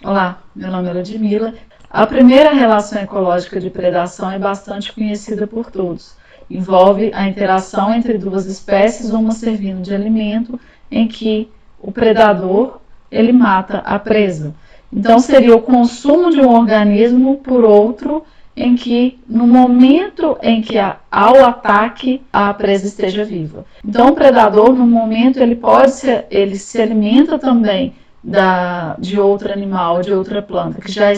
Olá, meu nome é Ludmila. A primeira relação ecológica de predação é bastante conhecida por todos. Envolve a interação entre duas espécies, uma servindo de alimento, em que o predador ele mata a presa. Então seria o consumo de um organismo por outro, em que no momento em que há o ataque a presa esteja viva. Então o predador no momento ele se alimenta também de outro animal, de outra planta, que já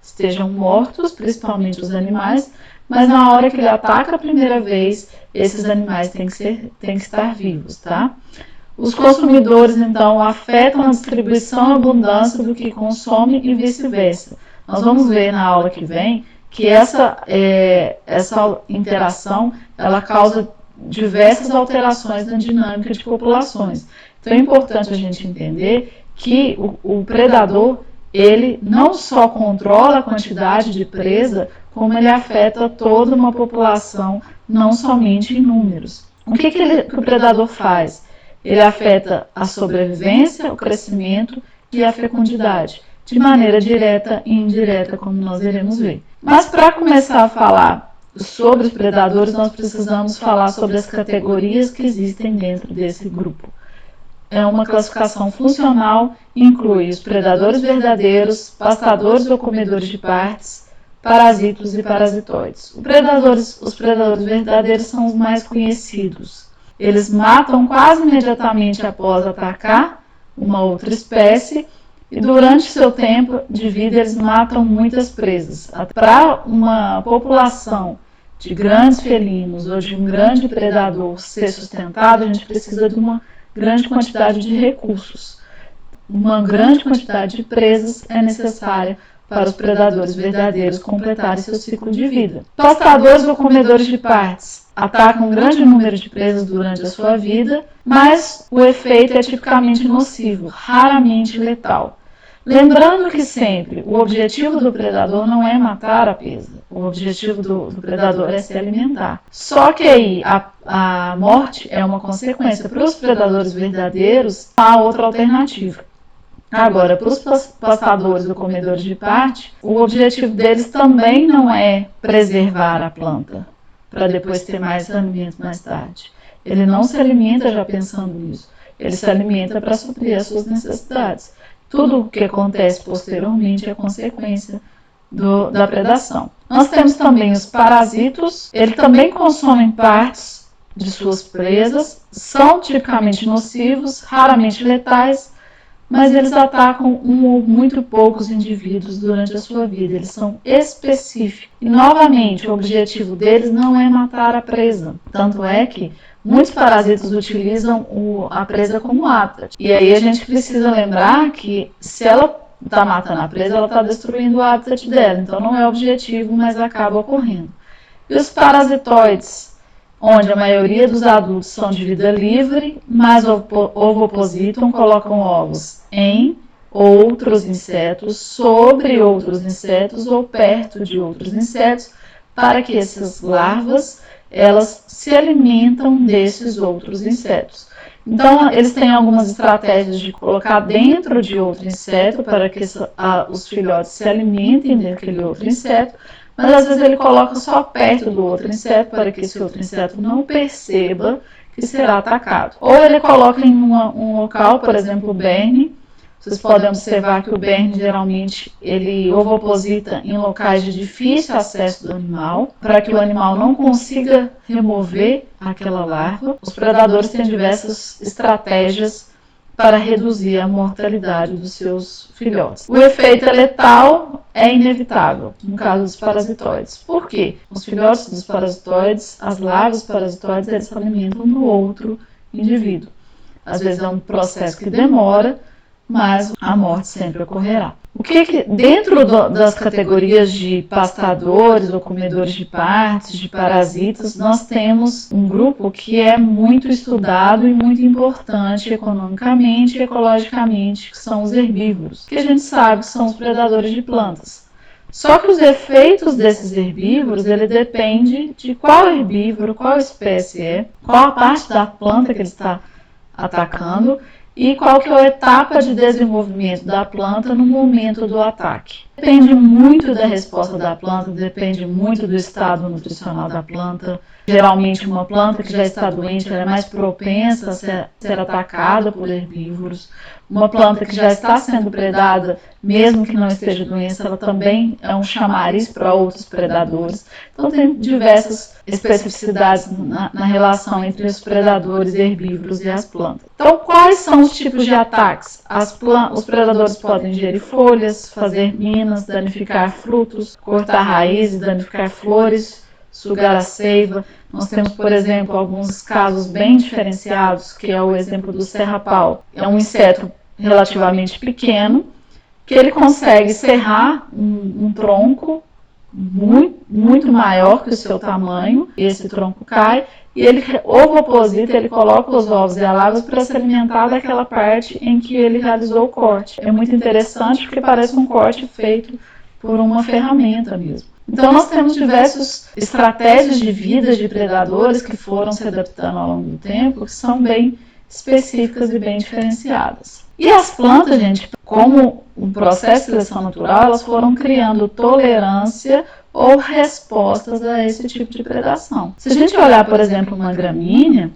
estejam mortos, principalmente os animais, mas na hora que ele ataca a primeira vez, esses animais têm que estar vivos, tá? Os consumidores, então, afetam a distribuição e abundância do que consome e vice-versa. Nós vamos ver na aula que vem que essa interação ela causa diversas alterações na dinâmica de populações. Então é importante a gente entender que o predador ele não só controla a quantidade de presa, como ele afeta toda uma população, não somente em números. O que o predador faz? Ele afeta a sobrevivência, o crescimento e a fecundidade, de maneira direta e indireta, como nós iremos ver. Mas para começar a falar sobre os predadores, nós precisamos falar sobre as categorias que existem dentro desse grupo. É uma classificação funcional, inclui os predadores verdadeiros, pastadores ou comedores de partes, parasitos e parasitoides. Os predadores verdadeiros são os mais conhecidos. Eles matam quase imediatamente após atacar uma outra espécie e durante seu tempo de vida eles matam muitas presas. Para uma população de grandes felinos ou de um grande predador ser sustentado, a gente precisa de uma grande quantidade de recursos. Uma grande quantidade de presas é necessária para os predadores verdadeiros completarem seu ciclo de vida. Pastadores ou comedores de partes atacam um grande número de presas durante a sua vida, mas o efeito é tipicamente nocivo, raramente letal. Lembrando que sempre o objetivo do predador não é matar a presa, o objetivo do predador é se alimentar. Só que aí a morte é uma consequência. Para os predadores verdadeiros, há outra alternativa. Agora, para os pastadores ou comedores de parte, o objetivo deles também não é preservar a planta, para depois ter mais alimento mais tarde. Ele não se alimenta já pensando nisso, ele se alimenta para suprir as suas necessidades. Tudo o que acontece posteriormente é consequência da predação. Nós temos também os parasitos, eles também consomem partes de suas presas, são tipicamente nocivos, raramente letais, mas eles atacam um ou muito poucos indivíduos durante a sua vida, eles são específicos. E, novamente, o objetivo deles não é matar a presa, tanto é que muitos parasitas utilizam a presa como hábitat. E aí a gente precisa lembrar que se ela está matando a presa, ela está destruindo o hábitat dela, então não é objetivo, mas acaba ocorrendo. E os parasitoides, onde a maioria dos adultos são de vida livre, mas ovopositam, colocam ovos em outros insetos, sobre outros insetos ou perto de outros insetos, para que essas larvas elas se alimentam desses outros insetos. Então, eles têm algumas estratégias de colocar dentro de outro inseto para que os filhotes se alimentem daquele outro inseto, mas às vezes ele coloca só perto do outro inseto para que esse outro inseto não perceba que será atacado. Ou ele coloca em um local, por exemplo, o berne. Vocês podem observar que o berne geralmente ele ovoposita em locais de difícil acesso do animal, para que o animal não consiga remover aquela larva. Os predadores têm diversas estratégias para reduzir a mortalidade dos seus filhotes. O efeito letal é inevitável no caso dos parasitoides. Por quê? Os filhotes dos parasitoides, as larvas parasitoides, eles se alimentam do outro indivíduo. Às vezes é um processo que demora, mas a morte sempre ocorrerá. Dentro das categorias de pastadores ou comedores de partes, de parasitas, nós temos um grupo que é muito estudado e muito importante economicamente e ecologicamente, que são os herbívoros, que a gente sabe que são os predadores de plantas. Só que os efeitos desses herbívoros, ele depende de qual herbívoro, qual espécie é, qual a parte da planta que ele está atacando e qual que é a etapa de desenvolvimento da planta no momento do ataque. Depende muito da resposta da planta, depende muito do estado nutricional da planta. Geralmente uma planta que já está doente ela é mais propensa a ser atacada por herbívoros. Uma planta que já está sendo predada, mesmo que não esteja doente, ela também é um chamariz para outros predadores. Então tem diversas especificidades na relação entre os predadores herbívoros e as plantas. Então quais são os tipos de ataques? Os predadores podem ingerir folhas, fazer minas, danificar frutos, cortar raízes, danificar flores, sugar a seiva. Nós temos, por exemplo, alguns casos bem diferenciados, que é o exemplo do serrapau. É um inseto relativamente pequeno, que ele consegue serrar um tronco muito maior que o seu tamanho, esse tronco cai, e ele ovoposita, ele coloca os ovos e a larvas para se alimentar daquela parte em que ele realizou o corte. É muito interessante porque parece um corte feito por uma ferramenta mesmo. Então nós temos diversas estratégias de vida de predadores que foram se adaptando ao longo do tempo, que são bem específicas e bem diferenciadas. E as plantas, gente, como um processo de seleção natural, elas foram criando tolerância ou respostas a esse tipo de predação. Se a gente olhar, por exemplo, uma gramínea,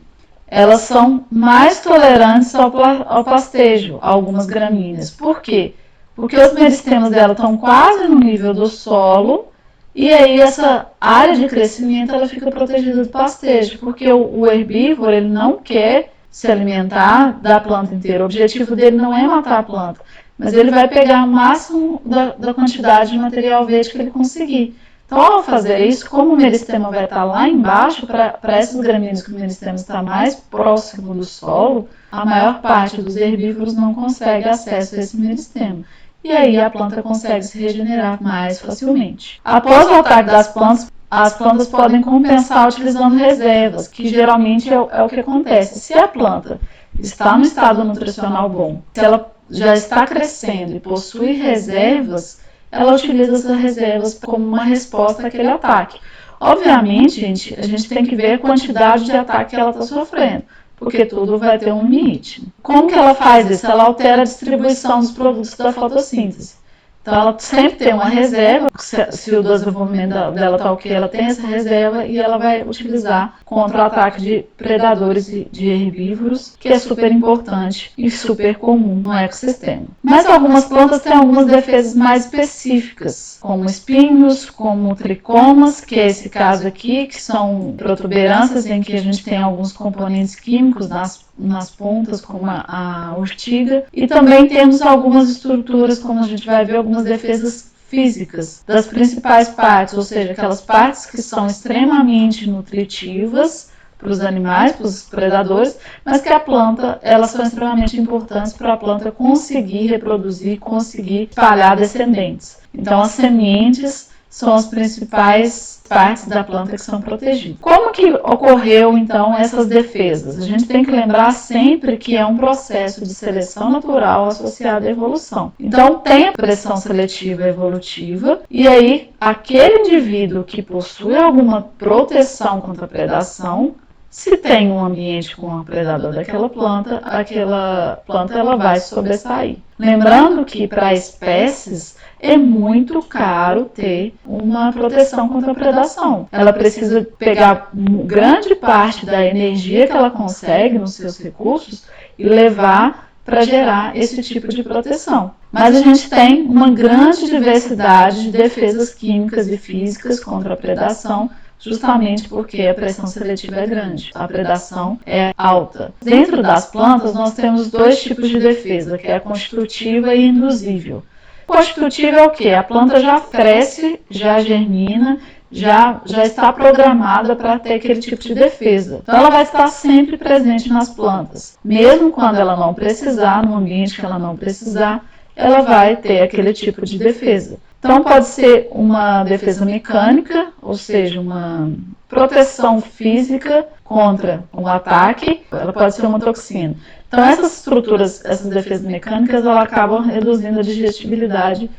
elas são mais tolerantes ao pastejo, algumas gramíneas. Por quê? Porque os meristemas dela estão quase no nível do solo, e aí essa área de crescimento ela fica protegida do pastejo, porque o herbívoro ele não quer se alimentar da planta inteira. O objetivo dele não é matar a planta, mas ele vai pegar o máximo da quantidade de material verde que ele conseguir. Então, ao fazer isso, como o meristema vai estar lá embaixo, para essas gramíneas que o meristema está mais próximo do solo, a maior parte dos herbívoros não consegue acesso a esse meristema. E aí a planta consegue se regenerar mais facilmente. Após o ataque das plantas, as plantas podem compensar utilizando reservas, que geralmente é o que acontece. Se a planta está no estado nutricional bom, se ela já está crescendo e possui reservas, ela utiliza essas reservas como uma resposta àquele ataque. Obviamente, gente, a gente tem que ver a quantidade de ataque que ela está sofrendo, porque tudo vai ter um limite. Como que ela faz isso? Ela altera a distribuição dos produtos da fotossíntese. Então, ela sempre tem uma reserva, se o desenvolvimento dela está ok, ela tem essa reserva e ela vai utilizar contra o ataque de predadores de herbívoros, que é super importante e super comum no ecossistema. Mas algumas plantas têm algumas defesas mais específicas, como espinhos, como tricomas, que é esse caso aqui, que são protuberâncias em que a gente tem alguns componentes químicos nas pontas, como a urtiga, e também temos algumas estruturas, como a gente vai ver, algumas defesas físicas das principais partes, ou seja, aquelas partes que são extremamente nutritivas para os animais, para os predadores, mas que a planta, elas são extremamente importantes para a planta conseguir reproduzir, conseguir espalhar descendentes. Então, as sementes são as principais partes da planta que são protegidas. Como que ocorreu, então, essas defesas? A gente tem que lembrar sempre que é um processo de seleção natural associado à evolução. Então, tem a pressão seletiva evolutiva, e aí, aquele indivíduo que possui alguma proteção contra a predação, se tem um ambiente com um predador daquela planta, aquela planta ela vai sobressair. Lembrando que para espécies é muito caro ter uma proteção contra a predação. Ela precisa pegar grande parte da energia que ela consegue nos seus recursos e levar para gerar esse tipo de proteção. Mas a gente tem uma grande diversidade de defesas químicas e físicas contra a predação, justamente porque a pressão seletiva é grande, a predação é alta. Dentro das plantas, nós temos dois tipos de defesa, que é a constitutiva e induzível. Constitutiva é o quê? A planta já cresce, já germina, já está programada para ter aquele tipo de defesa. Então, ela vai estar sempre presente nas plantas. Mesmo quando ela não precisar, no ambiente que ela não precisar, ela vai ter aquele tipo de defesa. Então, pode ser uma defesa mecânica, ou seja, uma proteção física contra um ataque, ela pode ser uma toxina. Então, essas estruturas, essas defesas mecânicas, elas acabam reduzindo a digestibilidade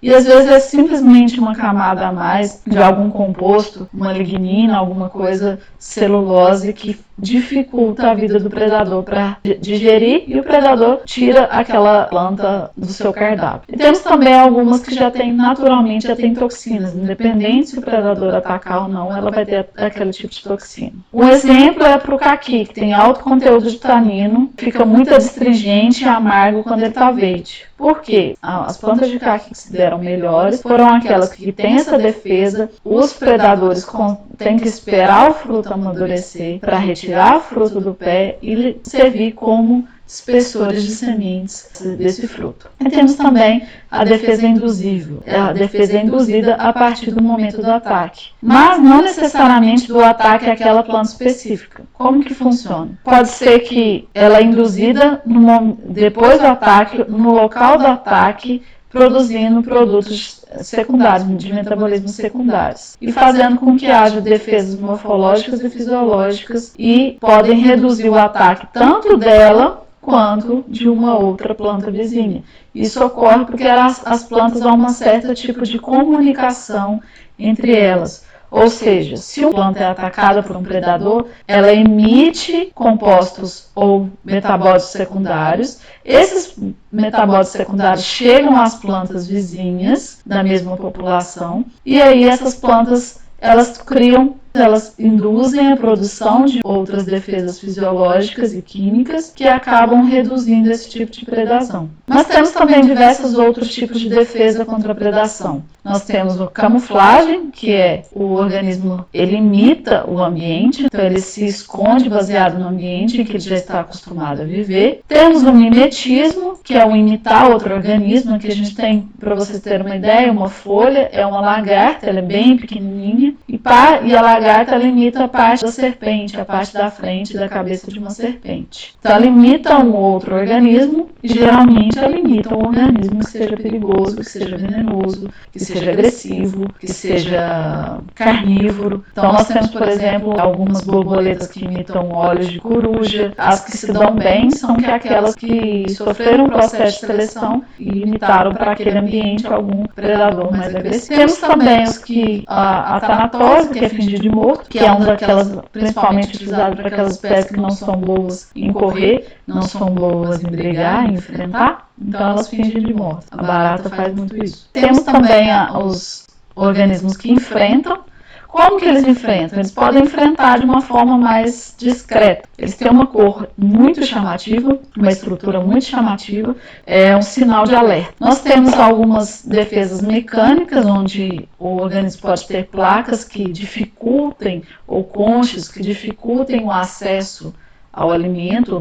E às vezes é simplesmente uma camada a mais de algum composto, uma lignina, alguma coisa, celulose, que dificulta a vida do predador para digerir, e o predador tira aquela planta do seu cardápio. E temos também algumas que naturalmente já tem toxinas, independente se o predador atacar ou não, ela vai ter aquele tipo de toxina. Um exemplo é para o caqui, que tem alto conteúdo de tanino, fica muito astringente e amargo quando ele está verde. Por quê? As plantas de caqui que se deram melhores foram aquelas que têm essa defesa. Os predadores têm que esperar o fruto amadurecer para retirar o fruto do pé e servir como espessores de sementes desse fruto. E temos também a defesa induzível. A defesa é induzida a partir do momento do ataque, mas não necessariamente do ataque àquela planta específica. Como que funciona? Pode ser que ela é induzida depois do ataque, no local do ataque, produzindo produtos secundários, de metabolismo secundários, e fazendo com que haja defesas morfológicas e fisiológicas, e podem reduzir o ataque tanto dela quanto de uma outra planta vizinha. Isso ocorre porque as plantas há um certo tipo de comunicação entre elas. Ou seja, se uma planta é atacada por um predador, ela emite compostos ou metabólitos secundários. Esses metabólitos secundários chegam às plantas vizinhas da mesma população, e aí essas plantas elas induzem a produção de outras defesas fisiológicas e químicas que acabam reduzindo esse tipo de predação. Mas temos também diversos outros tipos de defesa contra a predação. Nós temos o camuflagem, que é o organismo, ele imita o ambiente, então ele se esconde baseado no ambiente em que ele já está acostumado a viver. Temos o mimetismo, que é o imitar outro organismo. Aqui a gente tem, para vocês terem uma ideia, uma folha, é uma lagarta, ela é bem pequenininha, e a lagarta ela imita a parte da serpente, a parte da frente da cabeça de uma serpente. Então ela imita um outro organismo, e geralmente ela imita um organismo que seja perigoso, que seja venenoso, que seja agressivo, que seja carnívoro. Então nós temos, por exemplo, algumas borboletas que imitam olhos de coruja. As que se dão bem são aquelas que sofreram um processo de seleção e imitaram para aquele ambiente algum predador mais agressivo. Temos também os que a tanatose, que é fingir de morto, que é uma daquelas principalmente utilizada para aquelas espécies que não são boas em correr, não são boas em brigar, em enfrentar, então elas fingem de morto. A barata faz muito isso. Temos também os organismos que enfrentam. Como que eles enfrentam? Eles podem enfrentar de uma forma mais discreta. Eles têm uma cor muito chamativa, uma estrutura muito chamativa, é um sinal de alerta. Nós temos algumas defesas mecânicas, onde o organismo pode ter placas que dificultem, ou conchas que dificultem o acesso ao alimento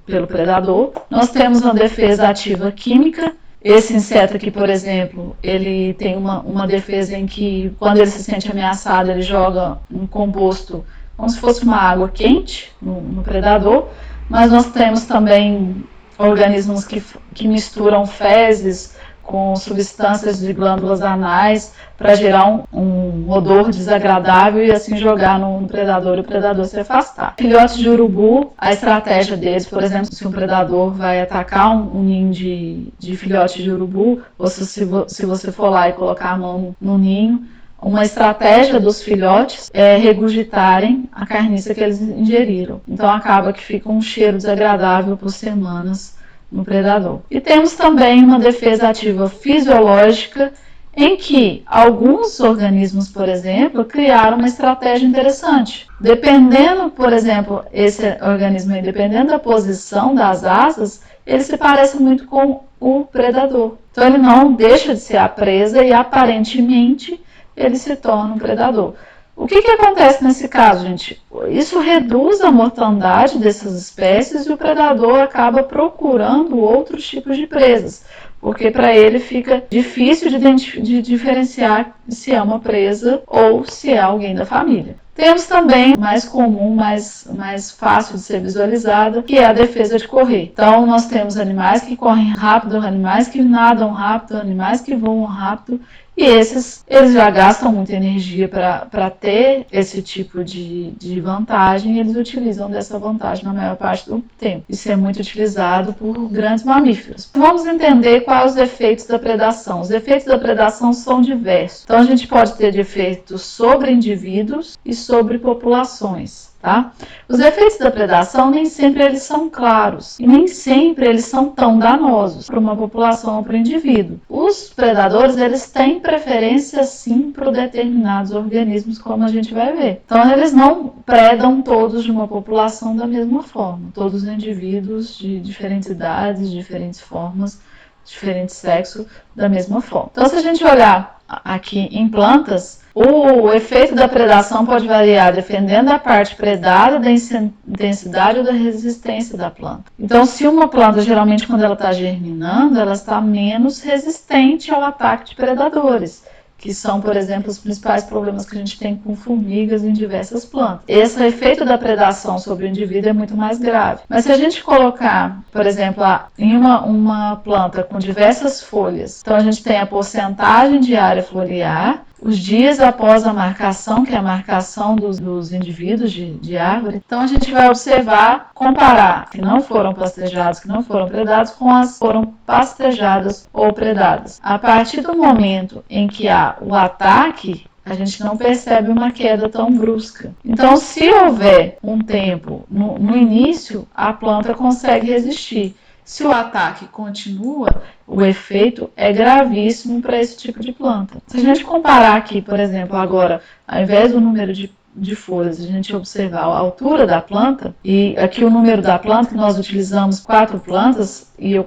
pelo predador. Nós temos uma defesa ativa química. Esse inseto aqui, por exemplo, ele tem uma defesa em que, quando ele se sente ameaçado, ele joga um composto como se fosse uma água quente no predador. Mas nós temos também organismos que misturam fezes com substâncias de glândulas anais para gerar um odor desagradável e assim jogar no predador e o predador se afastar. Filhotes de urubu, a estratégia deles, por exemplo, se um predador vai atacar um ninho de filhote de urubu, ou se você for lá e colocar a mão no ninho, uma estratégia dos filhotes é regurgitarem a carniça que eles ingeriram. Então acaba que fica um cheiro desagradável por semanas no predador. E temos também uma defesa ativa fisiológica, em que alguns organismos, por exemplo, criaram uma estratégia interessante. Dependendo, por exemplo, esse organismo aí, dependendo da posição das asas, ele se parece muito com o predador. Então ele não deixa de ser a presa e aparentemente ele se torna um predador. O que acontece nesse caso, gente? Isso reduz a mortandade dessas espécies e o predador acaba procurando outros tipos de presas, porque para ele fica difícil de diferenciar se é uma presa ou se é alguém da família. Temos também mais comum, mais fácil de ser visualizada, que é a defesa de correr. Então, nós temos animais que correm rápido, animais que nadam rápido, animais que voam rápido, e eles já gastam muita energia para ter esse tipo de vantagem, e eles utilizam dessa vantagem na maior parte do tempo. Isso é muito utilizado por grandes mamíferos. Vamos entender quais os efeitos da predação. Os efeitos da predação são diversos. Então, a gente pode ter efeitos sobre indivíduos e sobre populações. Tá? Os efeitos da predação nem sempre eles são claros e nem sempre eles são tão danosos para uma população ou para o indivíduo. Os predadores eles têm preferência sim por determinados organismos, como a gente vai ver. Então eles não predam todos de uma população da mesma forma, todos os indivíduos de diferentes idades, diferentes formas, diferentes sexos da mesma forma. Então se a gente olhar aqui em plantas, o efeito da predação pode variar dependendo da parte predada, da intensidade ou da resistência da planta. Então, se uma planta, geralmente quando ela está germinando, ela está menos resistente ao ataque de predadores, que são, por exemplo, os principais problemas que a gente tem com formigas em diversas plantas. Esse efeito da predação sobre o indivíduo é muito mais grave. Mas se a gente colocar, por exemplo, em uma planta com diversas folhas, então a gente tem a porcentagem de área foliar, os dias após a marcação, que é a marcação dos indivíduos de árvore. Então a gente vai observar, comparar que não foram pastejados, que não foram predados, com as que foram pastejadas ou predadas. A partir do momento em que há o ataque, a gente não percebe uma queda tão brusca. Então, se houver um tempo no início, a planta consegue resistir. Se o ataque continua, o efeito é gravíssimo para esse tipo de planta. Se a gente comparar aqui, por exemplo, agora, ao invés do número de folhas, a gente observar a altura da planta, e aqui o número da planta, que nós utilizamos 4 plantas, e eu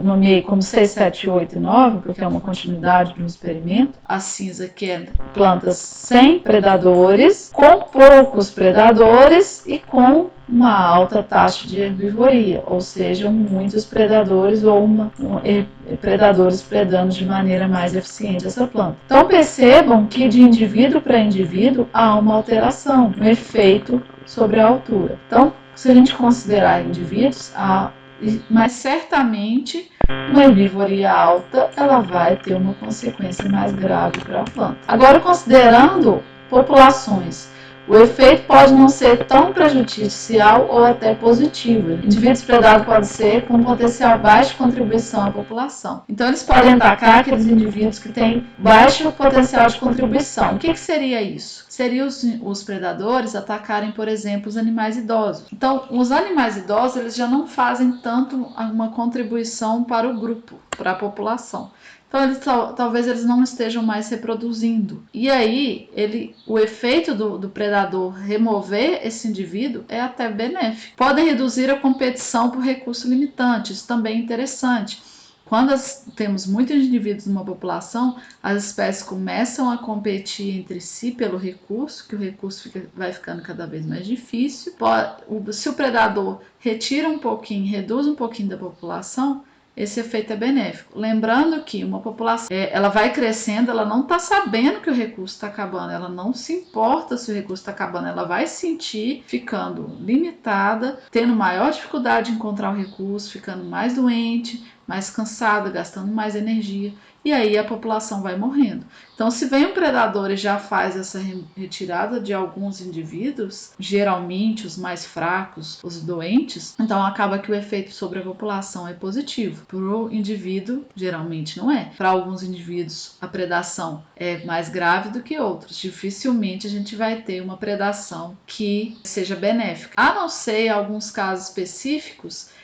nomeei como 6, 7, 8 e 9, porque é uma continuidade de um experimento. A cinza, que é plantas sem predadores, com poucos predadores e com uma alta taxa de herbivoria, ou seja, muitos predadores ou predadores predando de maneira mais eficiente essa planta. Então percebam que de indivíduo para indivíduo há uma alteração no efeito sobre a altura. Então, se a gente considerar indivíduos, mas certamente uma herbivoria alta ela vai ter uma consequência mais grave para a planta. Agora, considerando populações, o efeito pode não ser tão prejudicial ou até positivo. Indivíduos predados podem ser com potencial baixo de contribuição à população. Então, eles podem atacar aqueles indivíduos que têm baixo potencial de contribuição. O que seria isso? Seria os predadores atacarem, por exemplo, os animais idosos. Então, os animais idosos eles já não fazem tanto uma contribuição para o grupo, para a população. Então, talvez eles não estejam mais reproduzindo. E aí, o efeito do predador remover esse indivíduo é até benéfico. Podem reduzir a competição por recurso limitante, isso também é interessante. Quando temos muitos indivíduos numa população, as espécies começam a competir entre si pelo recurso, que o recurso vai ficando cada vez mais difícil. Se o predador retira um pouquinho, reduz um pouquinho da população, esse efeito é benéfico. Lembrando que uma população ela vai crescendo, ela não está sabendo que o recurso está acabando, ela não se importa se o recurso está acabando, ela vai sentir ficando limitada, tendo maior dificuldade de encontrar o recurso, ficando mais doente, mais cansada, gastando mais energia, e aí a população vai morrendo. Então, se vem um predador e já faz essa retirada de alguns indivíduos, geralmente os mais fracos, os doentes, então acaba que o efeito sobre a população é positivo. Para o indivíduo, geralmente não é. Para alguns indivíduos, a predação é mais grave do que outros. Dificilmente a gente vai ter uma predação que seja benéfica. A não ser em alguns casos específicos,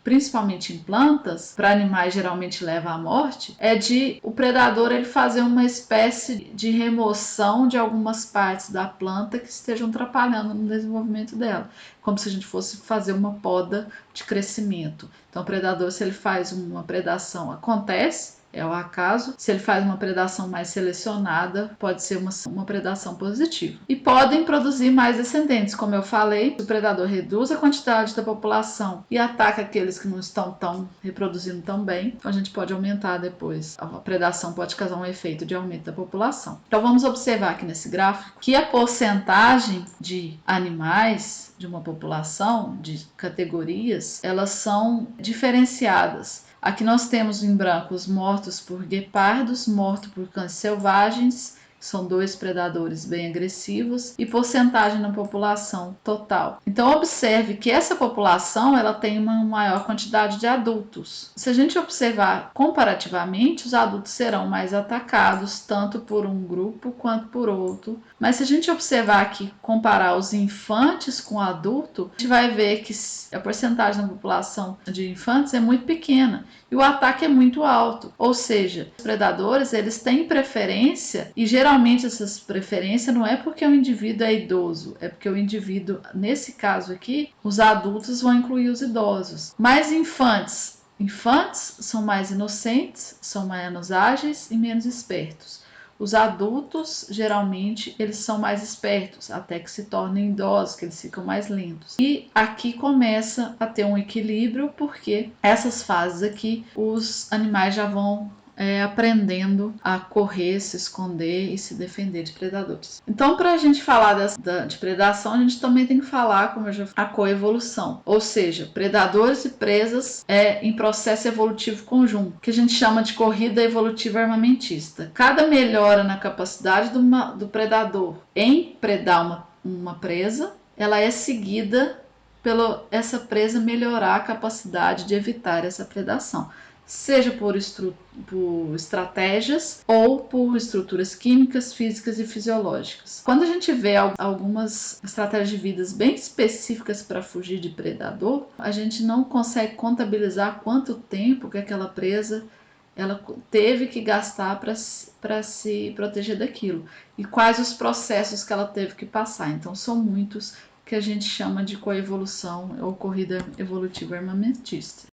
principalmente em plantas, para animais geralmente leva à morte, é de o predador ele fazer uma espécie de remoção de algumas partes da planta que estejam atrapalhando no desenvolvimento dela, como se a gente fosse fazer uma poda de crescimento. Então o predador, se ele faz uma predação, acontece, é o acaso. Se ele faz uma predação mais selecionada, pode ser uma predação positiva. E podem produzir mais descendentes, como eu falei, se o predador reduz a quantidade da população e ataca aqueles que não estão reproduzindo tão bem, a gente pode aumentar depois. A predação pode causar um efeito de aumento da população. Então vamos observar aqui nesse gráfico que a porcentagem de animais de uma população, de categorias, elas são diferenciadas. Aqui nós temos em branco os mortos por guepardos, mortos por cães selvagens, são 2 predadores bem agressivos, e porcentagem na população total. Então observe que essa população ela tem uma maior quantidade de adultos. Se a gente observar comparativamente, os adultos serão mais atacados, tanto por um grupo quanto por outro. Mas se a gente observar aqui, comparar os infantes com o adulto, a gente vai ver que a porcentagem da população de infantes é muito pequena e o ataque é muito alto. Ou seja, os predadores eles têm preferência e geralmente essas preferências não é porque o indivíduo é idoso, é porque o indivíduo, nesse caso aqui, os adultos vão incluir os idosos. Mas infantes são mais inocentes, são menos ágeis e menos espertos. Os adultos, geralmente, eles são mais espertos, até que se tornem idosos, que eles ficam mais lentos. E aqui começa a ter um equilíbrio, porque essas fases aqui, os animais já vão aprendendo a correr, se esconder e se defender de predadores. Então, para a gente falar de predação, a gente também tem que falar, como eu já falei, a coevolução, ou seja, predadores e presas em processo evolutivo conjunto, que a gente chama de corrida evolutiva armamentista. Cada melhora na capacidade do predador em predar uma presa, ela é seguida pela essa presa melhorar a capacidade de evitar essa predação, seja por estratégias ou por estruturas químicas, físicas e fisiológicas. Quando a gente vê algumas estratégias de vida bem específicas para fugir de predador, a gente não consegue contabilizar quanto tempo que aquela presa ela teve que gastar para se proteger daquilo e quais os processos que ela teve que passar. Então são muitos que a gente chama de coevolução ou corrida evolutiva armamentista.